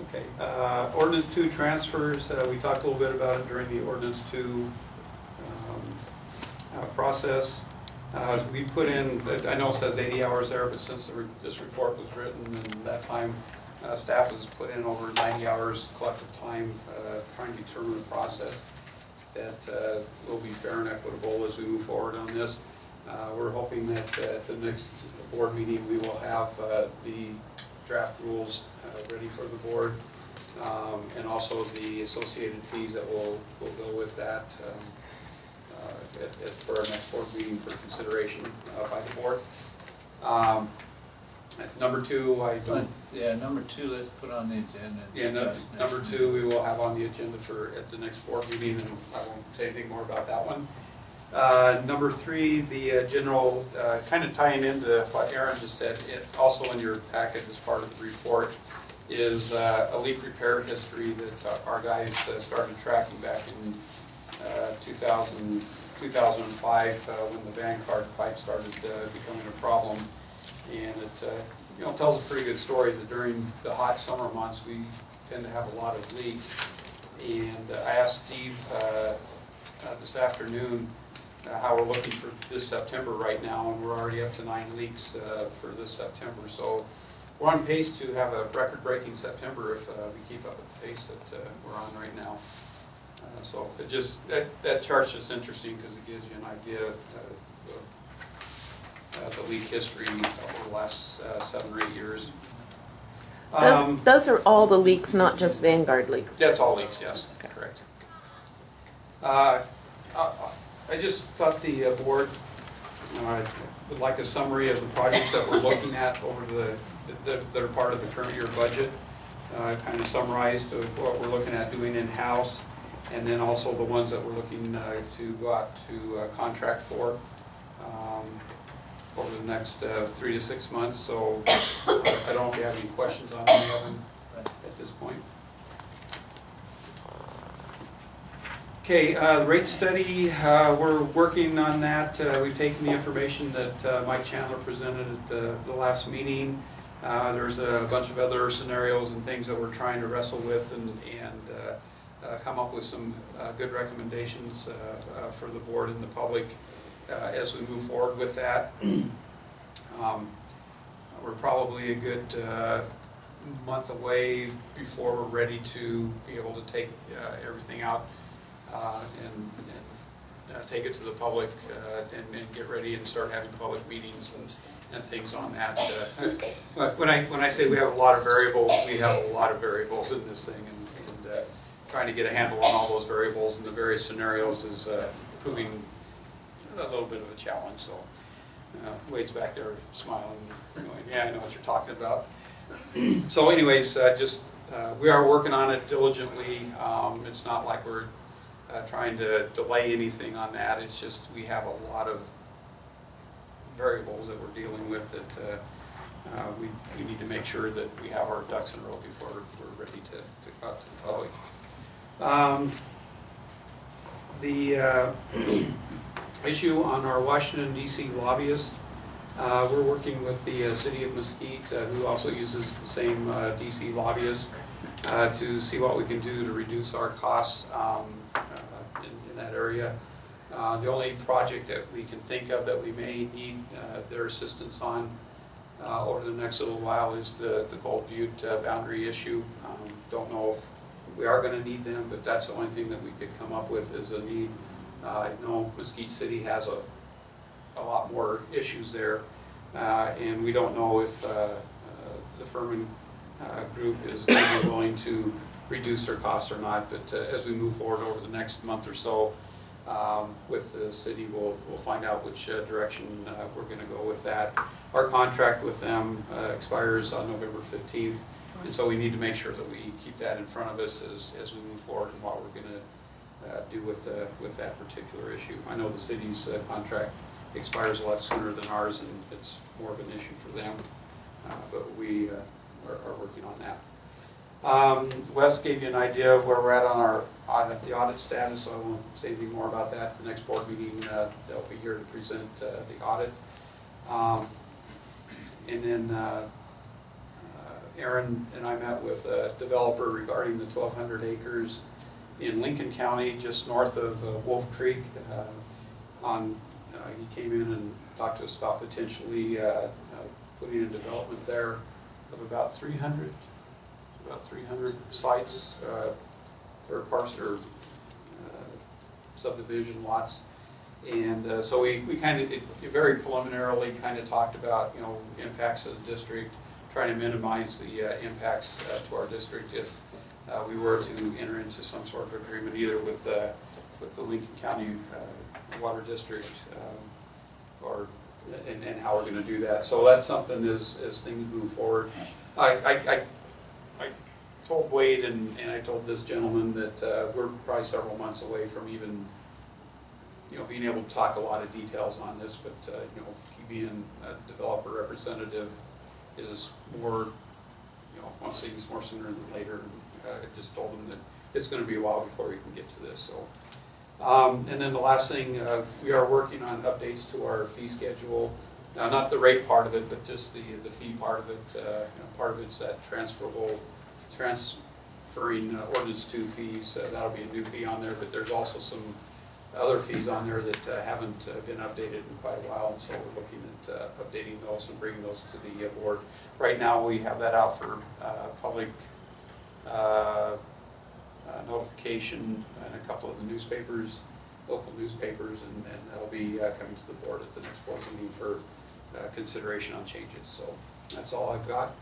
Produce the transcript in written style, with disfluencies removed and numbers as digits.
Okay, ordinance 2 transfers, we talked a little bit about it during the ordinance 2 process. We put in, I know it says 80 hours there, but since this report was written and that time, staff has put in over 90 hours collective time trying to determine the process that will be fair and equitable as we move forward on this. We're hoping that at the next board meeting we will have the draft rules ready for the board, and also the associated fees that will go with that for our next board meeting for consideration by the board. Number 2, I don't. Yeah, number 2, let's put on the agenda. Yeah, number 2 we will have on the agenda for at the next board meeting, and I won't say anything more about that one. Number 3, the general, kind of tying into what Aaron just said, it also in your packet as part of the report is a leak repair history that our guys started tracking back in 2005 when the Vanguard pipe started becoming a problem. And it tells a pretty good story that during the hot summer months we tend to have a lot of leaks. And I asked Steve this afternoon how we're looking for this September right now, and we're already up to 9 leaks for this September. So we're on pace to have a record-breaking September if we keep up at the pace that we're on right now. So it just that chart's just interesting because it gives you an idea of the leak history over the last 7 or 8 years. Those are all the leaks, not just Vanguard leaks? That's all leaks, yes. Okay. Correct. I just thought the board would like a summary of the projects that we're looking at over that are part of the current year budget. Kind of summarized what we're looking at doing in-house, and then also the ones that we're looking to go out to contract for over the next 3 to 6 months. So I don't know if you have any questions on any of them at this point. Okay, the rate study, we're working on that. We've taken the information that Mike Chandler presented at the last meeting. There's a bunch of other scenarios and things that we're trying to wrestle with and come up with some good recommendations for the board and the public as we move forward with that. We're probably a good month away before we're ready to be able to take everything out and take it to the public and get ready and start having public meetings and things on that. When I say we have a lot of variables, we have a lot of variables in this thing, and trying to get a handle on all those variables and the various scenarios is proving a little bit of a challenge. So Wade's back there smiling, going, yeah, I know what you're talking about. So anyways, we are working on it diligently. It's not like we're trying to delay anything on that. It's just we have a lot of variables that we're dealing with that we need to make sure that we have our ducks in a row before we're ready to go out to the public. The issue on our Washington, D.C. lobbyist, we're working with the city of Mesquite, who also uses the same D.C. lobbyist, to see what we can do to reduce our costs in that area. The only project that we can think of that we may need their assistance on over the next little while is the Gold Butte boundary issue. Don't know if we are going to need them, but that's the only thing that we could come up with as a need. I know Mesquite City has a lot more issues there, and we don't know if the Furman group is going to be willing to reduce their costs or not. But as we move forward over the next month or so with the city, we'll find out which direction we're going to go with that. Our contract with them expires on November 15th, and so we need to make sure that we keep that in front of us as we move forward and what we're going to do with that particular issue. I know the city's contract expires a lot sooner than ours, and it's more of an issue for them, but we are working on that. Wes gave you an idea of where we're at on the audit status, so I won't say anything more about that. The next board meeting, they'll be here to present the audit. And then Aaron and I met with a developer regarding the 1,200 acres in Lincoln County, just north of Wolf Creek. He came in and talked to us about potentially putting in development there of about 300 sites or parcel or subdivision lots. And so we kind of, very preliminarily kind of talked about, you know, impacts of the district, trying to minimize the impacts to our district if we were to enter into some sort of agreement either with the Lincoln County Water District and how we're going to do that. So that's something as things move forward. I told Wade and I told this gentleman that we're probably several months away from even, you know, being able to talk a lot of details on this, but you know, he being a developer representative is more, you know, wants things more sooner than later. I just told him that it's going to be a while before we can get to this. So, and then the last thing, we are working on updates to our fee schedule. Not the rate part of it, but just the fee part of it. You know, part of it's that transferring ordinance 2 fees. That'll be a new fee on there, but there's also some other fees on there that haven't been updated in quite a while, and so we're looking at updating those and bringing those to the board. Right now we have that out for public notification in a couple of the newspapers, local newspapers, and that'll be coming to the board at the next board meeting for consideration on changes. So that's all I've got.